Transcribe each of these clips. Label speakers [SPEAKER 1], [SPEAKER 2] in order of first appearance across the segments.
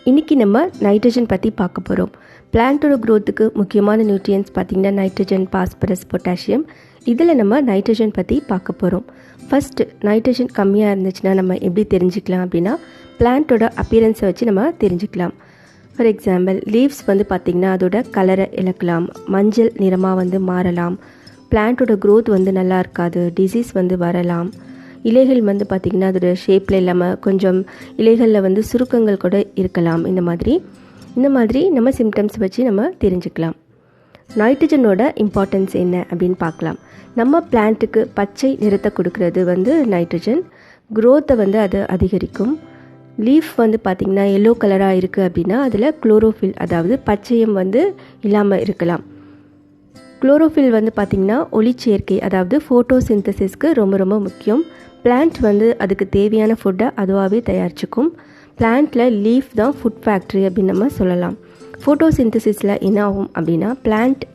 [SPEAKER 1] இன்றைக்கி நம்ம நைட்ரஜன் பற்றி பார்க்க போகிறோம். பிளான்ட்டோட க்ரோத்துக்கு முக்கியமான நியூட்ரியன்ஸ் பார்த்திங்கன்னா நைட்ரஜன், பாஸ்பரஸ், பொட்டாசியம். இதில் நம்ம நைட்ரஜன் பற்றி பார்க்க போகிறோம். ஃபஸ்ட்டு நைட்ரஜன் கம்மியாக இருந்துச்சுன்னா நம்ம எப்படி தெரிஞ்சுக்கலாம் அப்படின்னா பிளான்ட்டோட அப்பியரன்ஸை வச்சு நம்ம தெரிஞ்சுக்கலாம். ஃபார் எக்ஸாம்பிள் லீவ்ஸ் பார்த்திங்கன்னா அதோட கலரை இழக்கலாம், மஞ்சள் நிறமாக மாறலாம், பிளான்ட்டோட க்ரோத் நல்லா இருக்காது, டிசீஸ் வரலாம். இலைகள் பார்த்திங்கன்னா அதோட ஷேப்பில் இல்லாமல் கொஞ்சம் இலைகளில் சுருக்கங்கள் கூட இருக்கலாம். இந்த மாதிரி நம்ம சிம்டம்ஸ் வச்சு நம்ம தெரிஞ்சுக்கலாம். நைட்ரஜனோட இம்பார்ட்டன்ஸ் என்ன அப்படின்னு பார்க்கலாம். நம்ம பிளான்ட்டுக்கு பச்சை நிறத்தை கொடுக்கறது நைட்ரஜன். க்ரோத்தை அது அதிகரிக்கும். லீஃப் பார்த்திங்கன்னா எல்லோ கலராக இருக்குது அப்படின்னா அதில் குளோரோஃபில், அதாவது பச்சையம் இல்லாமல் இருக்கலாம். குளோரோஃபில் பார்த்திங்கன்னா ஒளிச்சேர்க்கை, அதாவது ஃபோட்டோசிந்தசிஸ்க்கு ரொம்ப ரொம்ப முக்கியம். பிளான்ட் அதுக்கு தேவையான ஃபுட்டை அதுவாகவே தயாரிச்சுக்கும். பிளான்ட்டில் லீஃப் தான் ஃபுட் ஃபேக்ட்ரி அப்படின்னு நம்ம சொல்லலாம். ஃபோட்டோசிந்தசிஸில் என்ன ஆகும் அப்படின்னா பிளான்ட்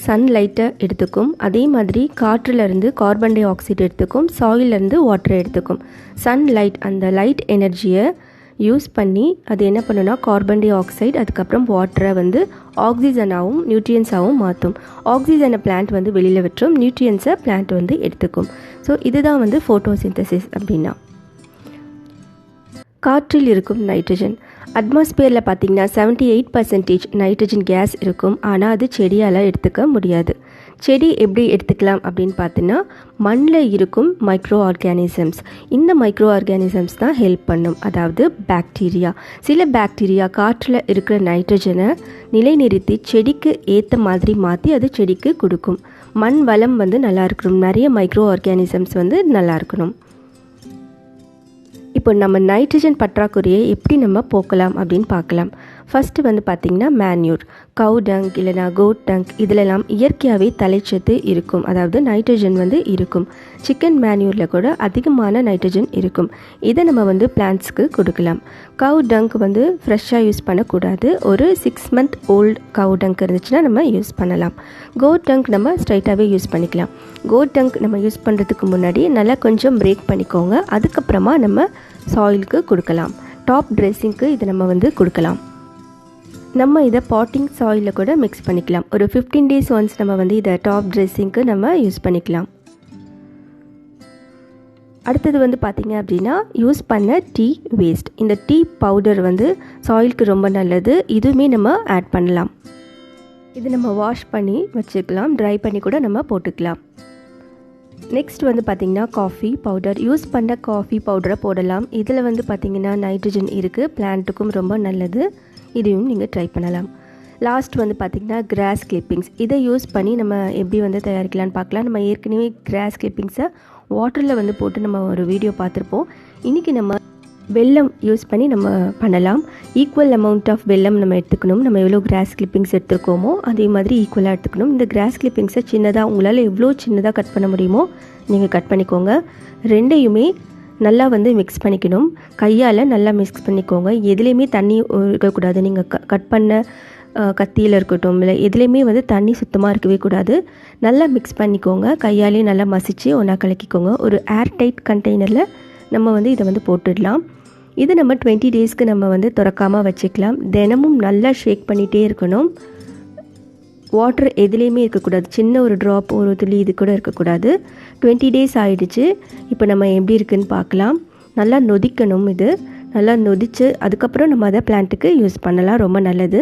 [SPEAKER 1] சன்லைட்டை எடுத்துக்கும். அதே மாதிரி காற்றிலிருந்து கார்பன் டை ஆக்சைடு எடுத்துக்கும், சாயிலிருந்து வாட்டரை எடுத்துக்கும். சன்லைட் அந்த லைட் எனர்ஜியை யூஸ் பண்ணி அது என்ன பண்ணுன்னா கார்பன் டை ஆக்சைடு அதுக்கப்புறம் வாட்டரை ஆக்சிஜனாகவும் நியூட்ரியன்ஸாகவும் மாற்றும். ஆக்சிஜனை பிளான்ட் வெளியில் விட்டுரும், நியூட்ரியன்ஸை பிளான்ட் எடுத்துக்கும். ஸோ இதுதான் ஃபோட்டோசிந்தசிஸ் அப்படின்னா. காற்றில் இருக்கும் நைட்ரஜன். அட்மாஸ்பியரில் பார்த்திங்கன்னா 78% நைட்ரஜன் கேஸ் இருக்கும். ஆனால் அது செடியால் எடுத்துக்க முடியாது. செடி எப்படி எடுத்துக்கலாம் அப்படின்னு பார்த்தீங்கன்னா மண்ணில் இருக்கும் மைக்ரோ ஆர்கானிசம்ஸ். இந்த மைக்ரோ ஆர்கானிசம்ஸ் தான் ஹெல்ப் பண்ணும், அதாவது பாக்டீரியா. சில பாக்டீரியா காற்றில் இருக்கிற நைட்ரஜனை நிலைநிறுத்தி செடிக்கு ஏற்ற மாதிரி மாற்றி அது செடிக்கு கொடுக்கும். மண் வளம் நல்லா இருக்கணும், நிறைய மைக்ரோ ஆர்கானிசம்ஸ் நல்லா இருக்கணும். இப்போ நம்ம நைட்ரஜன் பற்றாக்குறையை எப்படி நம்ம போக்கலாம் அப்படின்னு பார்க்கலாம். ஃபஸ்ட்டு பார்த்திங்கன்னா மேன்யூர், கவு டங்க் இல்லைனா கோட் டங்க், இதிலெல்லாம் இயற்கையாகவே தலைச்சத்து இருக்கும், அதாவது நைட்ரஜன் இருக்கும். சிக்கன் மேன்யூரில் கூட அதிகமான நைட்ரஜன் இருக்கும். இதை நம்ம பிளான்ட்ஸ்க்கு கொடுக்கலாம். கவு டங்க் ஃப்ரெஷ்ஷாக யூஸ் பண்ணக்கூடாது. ஒரு 6 month ஓல்டு கவு டங்க் இருந்துச்சுன்னா நம்ம யூஸ் பண்ணலாம். கோட் டங்க் நம்ம ஸ்ட்ரைட்டாகவே யூஸ் பண்ணிக்கலாம். கோட் டங்க் நம்ம யூஸ் பண்ணுறதுக்கு முன்னாடி நல்லா கொஞ்சம் பிரேக் பண்ணிக்கோங்க. அதுக்கப்புறமா நம்ம சாயிலுக்கு கொடுக்கலாம். டாப் ட்ரெஸ்ஸிங்க்கு இதை நம்ம கொடுக்கலாம். நம்ம இதை பாட்டிங் சாயிலில் கூட மிக்ஸ் பண்ணிக்கலாம். ஒரு 15 days ஒன்ஸ் நம்ம இதை டாப் ட்ரெஸ்ஸிங்க்கு நம்ம யூஸ் பண்ணிக்கலாம். அடுத்தது பார்த்திங்க அப்படின்னா யூஸ் பண்ண டீ வேஸ்ட். இந்த டீ பவுடர் சாயிலுக்கு ரொம்ப நல்லது. இதுவுமே நம்ம ஆட் பண்ணலாம். இது நம்ம வாஷ் பண்ணி வச்சுக்கலாம், ட்ரை பண்ணி கூட நம்ம போட்டுக்கலாம். நெக்ஸ்ட் பார்த்திங்கன்னா காஃபி பவுடர். யூஸ் பண்ண காஃபி பவுடரை போடலாம். இதில் பார்த்திங்கன்னா நைட்ரஜன் இருக்குது, பிளான்ட்டுக்கும் ரொம்ப நல்லது. இதையும் நீங்கள் ட்ரை பண்ணலாம். லாஸ்ட் பார்த்திங்கன்னா கிராஸ் கிளிப்பிங்ஸ். இதை யூஸ் பண்ணி நம்ம எப்படி தயாரிக்கலான்னு பார்க்கலாம். நம்ம ஏற்கனவே கிராஸ் கிளிப்பிங்ஸை வாட்டரில் போட்டு நம்ம ஒரு வீடியோ பார்த்துருப்போம். இன்றைக்கி நம்ம வெல்லம் யூஸ் பண்ணி நம்ம பண்ணலாம். ஈக்குவல் அமௌண்ட் ஆஃப் வெல்லம் நம்ம எடுத்துக்கணும். நம்ம எவ்வளோ கிராஸ் கிளிப்பிங்ஸ் எடுத்துருக்கோமோ அதே மாதிரி ஈக்குவலாக எடுத்துக்கணும். இந்த கிராஸ் கிளிப்பிங்ஸை சின்னதாக உங்களால் எவ்வளோ சின்னதாக கட் பண்ண முடியுமோ நீங்கள் கட் பண்ணிக்கோங்க. ரெண்டையுமே நல்லா மிக்ஸ் பண்ணிக்கணும். கையால் நல்லா மிக்ஸ் பண்ணிக்கோங்க. எதுலேயுமே தண்ணி இருக்கக்கூடாது. நீங்கள் கட் பண்ண கத்தியில் இருக்கட்டும் இல்லை எதுலேயுமே தண்ணி சுத்தமாக இருக்கவே கூடாது. நல்லா மிக்ஸ் பண்ணிக்கோங்க. கையாலே நல்லா மசித்து ஒன்றா கலக்கிக்கோங்க. ஒரு ஏர் டைட் கண்டெய்னரில் நம்ம இதை போட்டுடலாம். இது நம்ம 20 daysக்கு நம்ம திறக்காமல் வச்சுக்கலாம். தினமும் நல்லா ஷேக் பண்ணிகிட்டே இருக்கணும். வாட்டர் எதுலேயுமே இருக்கக்கூடாது. சின்ன ஒரு ட்ராப், ஒரு துளி இது கூட இருக்கக்கூடாது. 20 days ஆகிடுச்சு. இப்போ நம்ம எப்படி இருக்குதுன்னு பார்க்கலாம். நல்லா நொதிக்கணும். இது நல்லா நொதிச்சு அதுக்கப்புறம் நம்ம அதை பிளான்ட்டுக்கு யூஸ் பண்ணலாம். ரொம்ப நல்லது.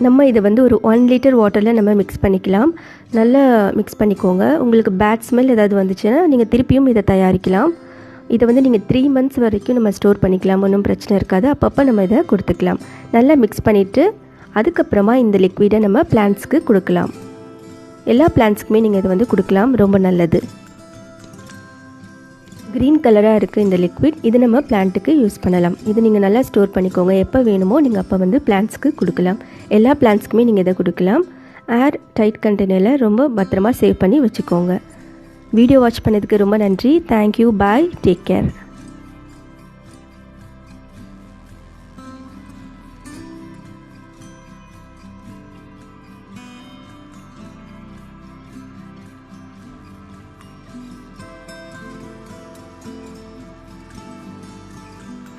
[SPEAKER 1] நம்ம இதை ஒரு 1 liter வாட்டரில் நம்ம மிக்ஸ் பண்ணிக்கலாம். நல்லா மிக்ஸ் பண்ணிக்கோங்க. உங்களுக்கு பேட் ஸ்மெல் ஏதாவது வந்துச்சுன்னா நீங்கள் திருப்பியும் இதை தயாரிக்கலாம். இதை நீங்கள் 3 months வரைக்கும் நம்ம ஸ்டோர் பண்ணிக்கலாம். ஒன்றும் பிரச்சனை இருக்காது. அப்பப்போ நம்ம இதை கொடுத்துக்கலாம். நல்லா மிக்ஸ் பண்ணிவிட்டு அதுக்கப்புறமா இந்த லிக்விடை நம்ம பிளான்ட்ஸ்க்கு கொடுக்கலாம். எல்லா பிளான்ட்ஸ்க்குமே நீங்கள் இதை கொடுக்கலாம். ரொம்ப நல்லது. க்ரீன் கலராக இருக்குது இந்த லிக்விட். இது நம்ம பிளான்ட்டுக்கு யூஸ் பண்ணலாம். இது நீங்கள் நல்லா ஸ்டோர் பண்ணிக்கோங்க. எப்போ வேணுமோ நீங்கள் அப்போ பிளான்ட்ஸ்க்கு கொடுக்கலாம். எல்லா பிளான்ட்ஸ்க்குமே நீங்கள் இதை கொடுக்கலாம். ஏர் டைட் கண்டெய்னரில் ரொம்ப பத்திரமா சேவ் பண்ணி வச்சுக்கோங்க. வீடியோ வாட்ச் பண்ணதுக்கு ரொம்ப நன்றி. தேங்க்யூ. பாய். Take care.